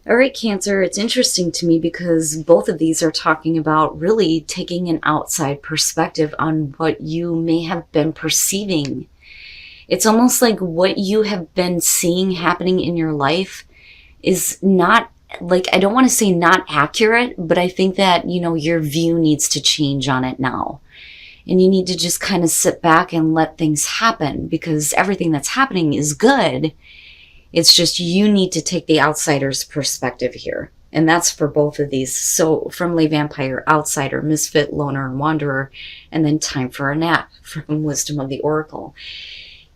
All right, Cancer, it's interesting to me because both of these are talking about really taking an outside perspective on what you may have been perceiving. It's almost like what you have been seeing happening in your life is not, like, I don't want to say not accurate, but I think that, your view needs to change on it now. And you need to just kind of sit back and let things happen, because everything that's happening is good. It's just you need to take the outsider's perspective here. And that's for both of these. So from Lay Vampire, Outsider, Misfit, Loner, and Wanderer, and then Time for a Nap from Wisdom of the Oracle.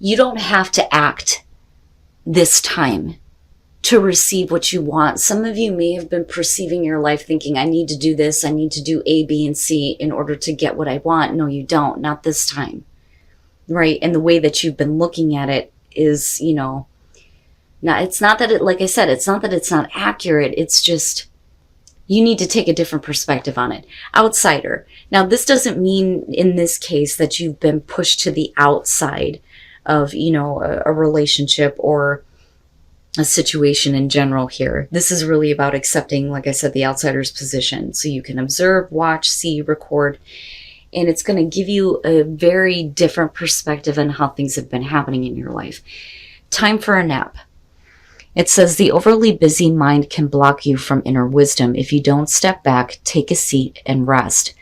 You don't have to act this time to receive what you want. Some of you may have been perceiving your life thinking, I need to do this, I need to do A, B, and C in order to get what I want. No, you don't. Not this time. Right? And the way that you've been looking at it is, now, it's not that like I said, it's not that it's not accurate. It's just you need to take a different perspective on it. Outsider. Now, this doesn't mean in this case that you've been pushed to the outside of, a relationship or a situation in general here. This is really about accepting, like I said, the outsider's position. So you can observe, watch, see, record, and it's going to give you a very different perspective on how things have been happening in your life. Time for a nap. It says the overly busy mind can block you from inner wisdom if you don't step back, take a seat, and rest.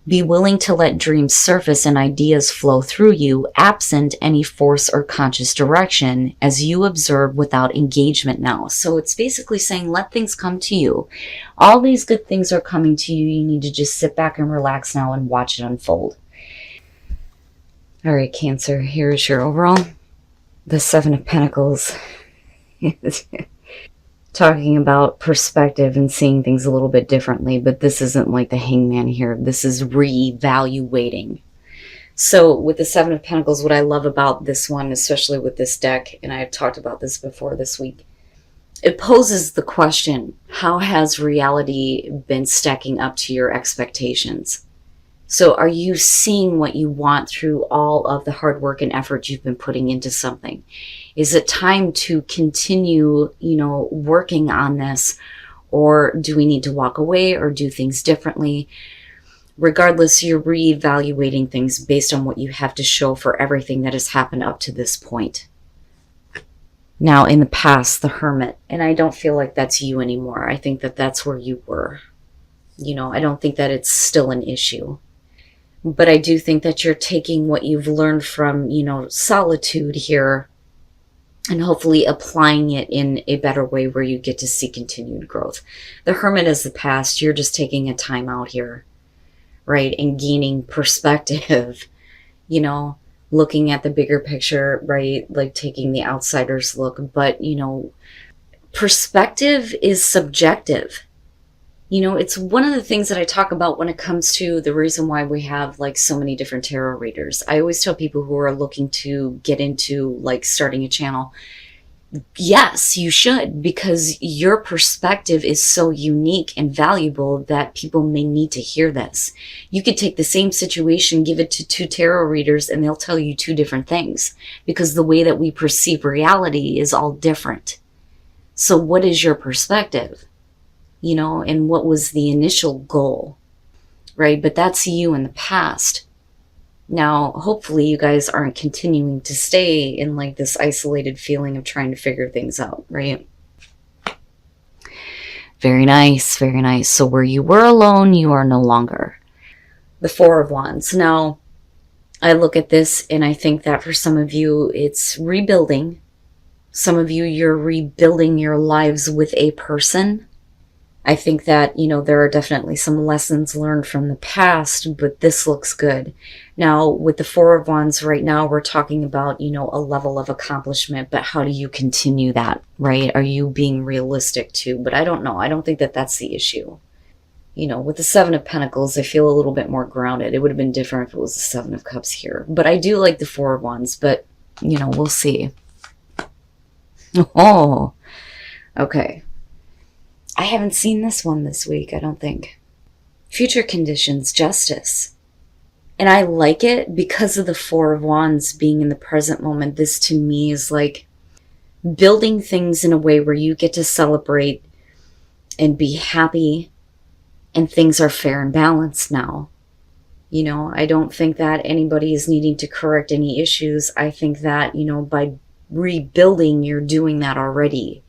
Be willing to let dreams surface and ideas flow through you, absent any force or conscious direction, as you observe without engagement now. So it's basically saying let things come to you. All these good things are coming to you. You need to just sit back and relax now and watch it unfold. All right, Cancer, here's your overall. The Seven of Pentacles. Talking about perspective and seeing things a little bit differently, but this isn't like the Hangman here. This is reevaluating. So with the Seven of Pentacles, what I love about this one, especially with this deck, and I have talked about this before this week, it poses the question, how has reality been stacking up to your expectations? So are you seeing what you want through all of the hard work and effort you've been putting into something? Is it time to continue, working on this? Or do we need to walk away or do things differently? Regardless, you're reevaluating things based on what you have to show for everything that has happened up to this point. Now, in the past, the Hermit, and I don't feel like that's you anymore. I think that that's where you were. I don't think that it's still an issue. But I do think that you're taking what you've learned from, solitude here and hopefully applying it in a better way where you get to see continued growth. The Hermit is the past. You're just taking a time out here, right? And gaining perspective, looking at the bigger picture, right? Like taking the outsider's look. But, perspective is subjective. It's one of the things that I talk about when it comes to the reason why we have like so many different tarot readers. I always tell people who are looking to get into like starting a channel, yes, you should, because your perspective is so unique and valuable that people may need to hear this. You could take the same situation, give it to two tarot readers, and they'll tell you two different things because the way that we perceive reality is all different. So what is your perspective? And what was the initial goal, right? But that's you in the past. Now, hopefully you guys aren't continuing to stay in like this isolated feeling of trying to figure things out, right? Very nice, very nice. So where you were alone, you are no longer. The Four of Wands. Now, I look at this and I think that for some of you, it's rebuilding. Some of you, you're rebuilding your lives with a person. I think that, there are definitely some lessons learned from the past, but this looks good. Now, with the Four of Wands right now, we're talking about, a level of accomplishment, but how do you continue that, right? Are you being realistic too? But I don't know. I don't think that that's the issue. With the Seven of Pentacles, I feel a little bit more grounded. It would have been different if it was the Seven of Cups here. But I do like the Four of Wands, but, we'll see. Oh, okay. I haven't seen this one this week, I don't think. Future conditions, justice. And I like it because of the Four of Wands being in the present moment. This to me is like building things in a way where you get to celebrate and be happy, and things are fair and balanced now. You know, I don't think that anybody is needing to correct any issues. I think that, you know, by rebuilding, you're doing that already.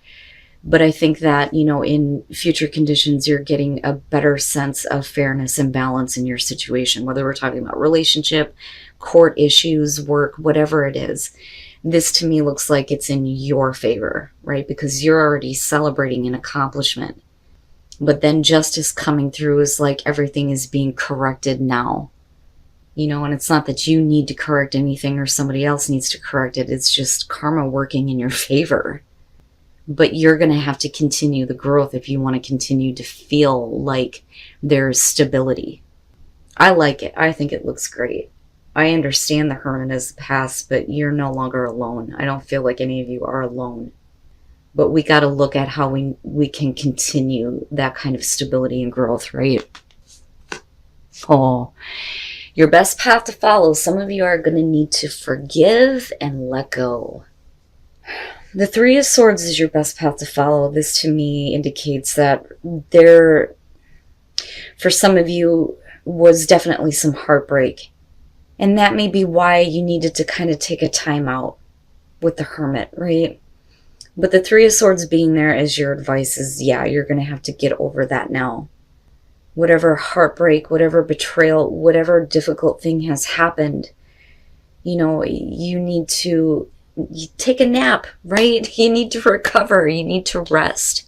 But I think that, you know, in future conditions, you're getting a better sense of fairness and balance in your situation, whether we're talking about relationship, court issues, work, whatever it is. This to me looks like it's in your favor, right? Because you're already celebrating an accomplishment. But then justice coming through is like everything is being corrected now. You know, and it's not that you need to correct anything or somebody else needs to correct it. It's just karma working in your favor. But you're going to have to continue the growth if you want to continue to feel like there's stability. I like it. I think it looks great. I understand the Hermit as the past, but you're no longer alone. I don't feel like any of you are alone. But we got to look at how we can continue that kind of stability and growth, right? Oh, your best path to follow. Some of you are going to need to forgive and let go. The Three of Swords is your best path to follow. This to me indicates that there, for some of you, was definitely some heartbreak. And that may be why you needed to kind of take a time out with the Hermit, right? But the Three of Swords being there as your advice is, yeah, you're going to have to get over that now. Whatever heartbreak, whatever betrayal, whatever difficult thing has happened, you know, you need to take a nap, right? You need to recover. You need to rest.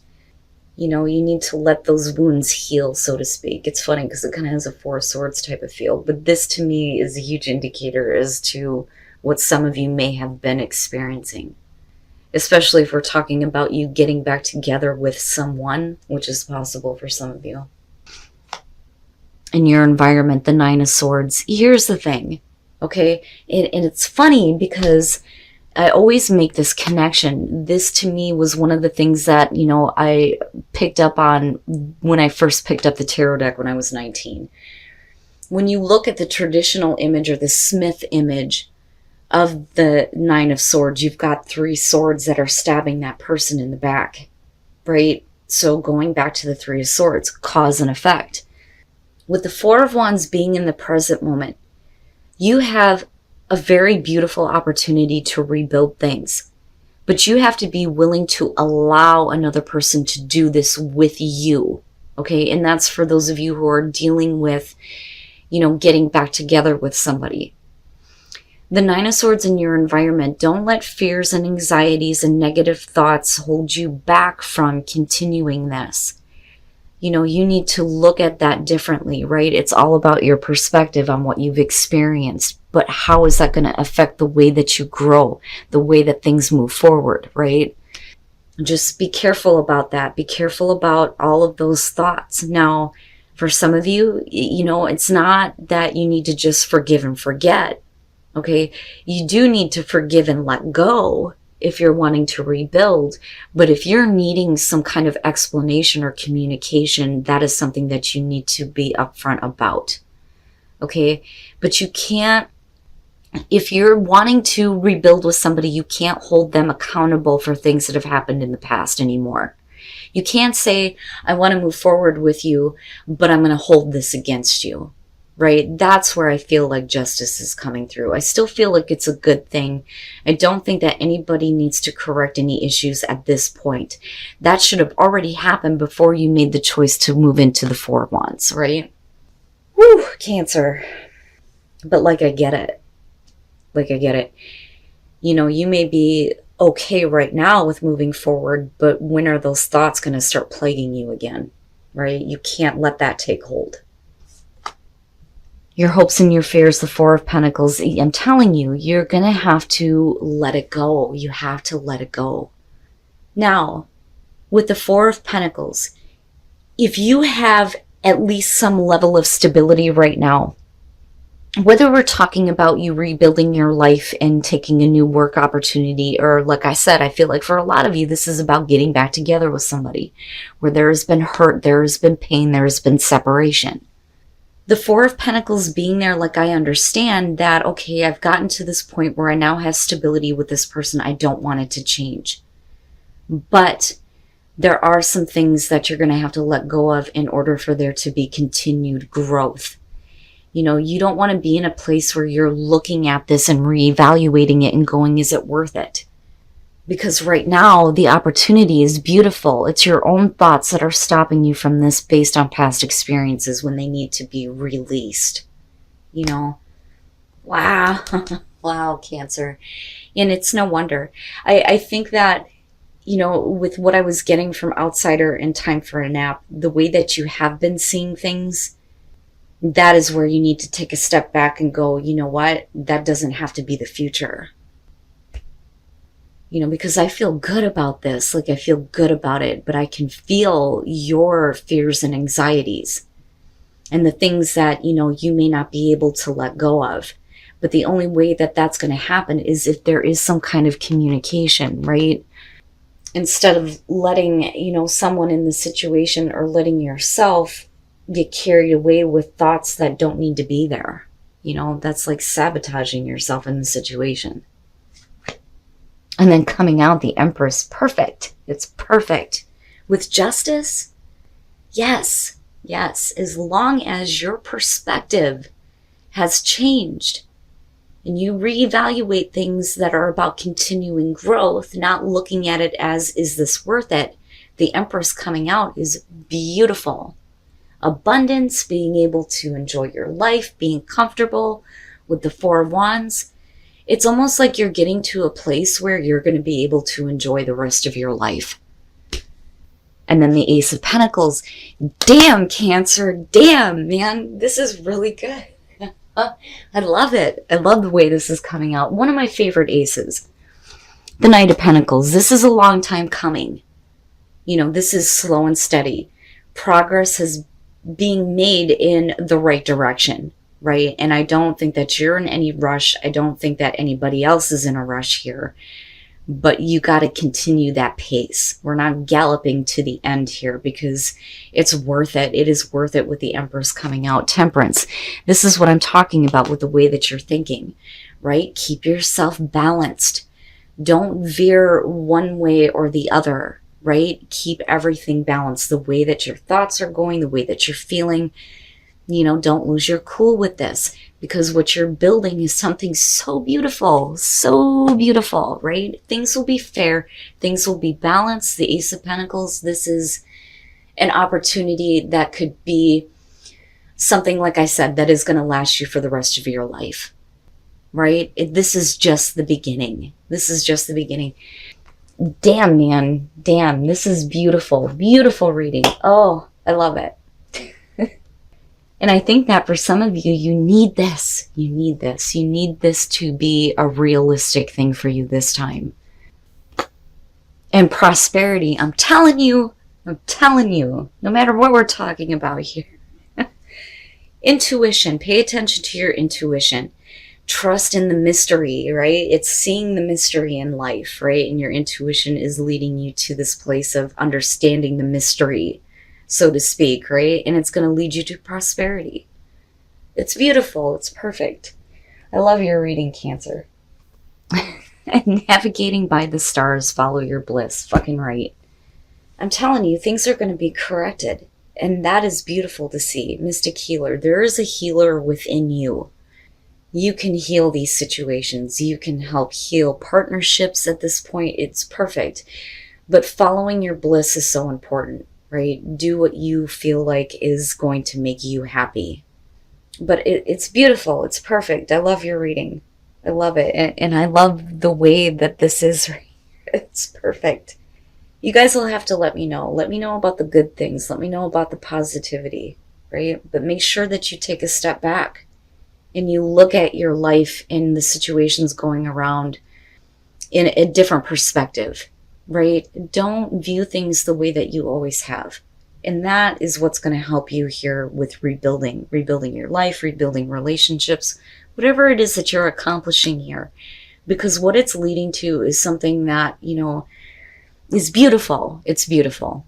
You know, you need to let those wounds heal, so to speak. It's funny because it kind of has a Four of Swords type of feel. But this to me is a huge indicator as to what some of you may have been experiencing. Especially if we're talking about you getting back together with someone, which is possible for some of you. In your environment, the Nine of Swords. Here's the thing, okay? And it's funny because I always make this connection. This to me was one of the things that, you know, I picked up on when I first picked up the tarot deck when I was 19. When you look at the traditional image or the Smith image of the Nine of Swords, you've got three swords that are stabbing that person in the back, right? So going back to the Three of Swords, cause and effect. With the Four of Wands being in the present moment, you have a very beautiful opportunity to rebuild things. But you have to be willing to allow another person to do this with you, okay? And that's for those of you who are dealing with, you know, getting back together with somebody. The Nine of Swords in your environment, don't let fears and anxieties and negative thoughts hold you back from continuing this. You know, you need to look at that differently, right? It's all about your perspective on what you've experienced. But how is that going to affect the way that you grow, the way that things move forward, right? Just be careful about that. Be careful about all of those thoughts. Now, for some of you, you know, it's not that you need to just forgive and forget, okay? You do need to forgive and let go if you're wanting to rebuild. But if you're needing some kind of explanation or communication, that is something that you need to be upfront about, okay? But you can't, if you're wanting to rebuild with somebody, you can't hold them accountable for things that have happened in the past anymore. You can't say, I want to move forward with you, but I'm going to hold this against you, right? That's where I feel like justice is coming through. I still feel like it's a good thing. I don't think that anybody needs to correct any issues at this point. That should have already happened before you made the choice to move into the Four of Wands, right? Whew, Cancer. But like, I get it. Like, I get it. You know, you may be okay right now with moving forward, but when are those thoughts going to start plaguing you again, right? You can't let that take hold. Your hopes and your fears, the Four of Pentacles, I'm telling you, you're going to have to let it go. You have to let it go. Now, with the Four of Pentacles, if you have at least some level of stability right now, whether we're talking about you rebuilding your life and taking a new work opportunity, or like I said, I feel like for a lot of you, this is about getting back together with somebody where there has been hurt, there has been pain, there has been separation. The Four of Pentacles being there, like, I understand that, okay, I've gotten to this point where I now have stability with this person. I don't want it to change. But there are some things that you're going to have to let go of in order for there to be continued growth. You know, you don't want to be in a place where you're looking at this and reevaluating it and going, is it worth it? Because right now, the opportunity is beautiful. It's your own thoughts that are stopping you from this based on past experiences when they need to be released. You know? Wow. Wow, Cancer. And it's no wonder. I think that, you know, with what I was getting from Outsider and Time for a Nap, the way that you have been seeing things, that is where you need to take a step back and go, you know what? That doesn't have to be the future. You know, because I feel good about this. Like, I feel good about it, but I can feel your fears and anxieties and the things that, you know, you may not be able to let go of. But the only way that that's going to happen is if there is some kind of communication, right? Instead of letting, you know, someone in the situation or letting yourself get carried away with thoughts that don't need to be there. You know, that's like sabotaging yourself in the situation. And then coming out the Empress, perfect. It's perfect. With justice, yes, yes. As long as your perspective has changed and you reevaluate things that are about continuing growth, not looking at it as, is this worth it? The Empress coming out is beautiful. Abundance, being able to enjoy your life, being comfortable with the Four of Wands. It's almost like you're getting to a place where you're going to be able to enjoy the rest of your life. And then the Ace of Pentacles. Damn, Cancer. Damn, man. This is really good. I love it. I love the way this is coming out. One of my favorite aces. The Knight of Pentacles. This is a long time coming. You know, this is slow and steady. Progress is being made in the right direction. Right? And I don't think that you're in any rush. I don't think that anybody else is in a rush here. But you got to continue that pace. We're not galloping to the end here because it's worth it. It is worth it with the Empress coming out. Temperance. This is what I'm talking about with the way that you're thinking, right? Keep yourself balanced. Don't veer one way or the other, right? Keep everything balanced. The way that your thoughts are going, the way that you're feeling. You know, don't lose your cool with this because what you're building is something so beautiful, right? Things will be fair. Things will be balanced. The Ace of Pentacles, this is an opportunity that could be something, like I said, that is going to last you for the rest of your life, right? This is just the beginning. This is just the beginning. Damn, man. Damn, this is beautiful. Beautiful reading. Oh, I love it. And I think that for some of you, you need this. You need this. You need this to be a realistic thing for you this time. And prosperity, I'm telling you, no matter what we're talking about here. Intuition, pay attention to your intuition. Trust in the mystery, right? It's seeing the mystery in life, right? And your intuition is leading you to this place of understanding the mystery, so to speak, right? And it's going to lead you to prosperity. It's beautiful. It's perfect. I love your reading, Cancer. And navigating by the stars, follow your bliss. Fucking right. I'm telling you, things are going to be corrected. And that is beautiful to see. Mystic healer. There is a healer within you. You can heal these situations. You can help heal partnerships at this point. It's perfect. But following your bliss is so important. Right? Do what you feel like is going to make you happy. But it's beautiful. It's perfect. I love your reading. I love it. And I love the way that this is. It's perfect. You guys will have to let me know. Let me know about the good things. Let me know about the positivity. Right? But make sure that you take a step back and you look at your life and the situations going around in a different perspective. Right? Don't view things the way that you always have. And that is what's going to help you here with rebuilding your life, rebuilding relationships, whatever it is that you're accomplishing here. Because what it's leading to is something that, you know, is beautiful. It's beautiful.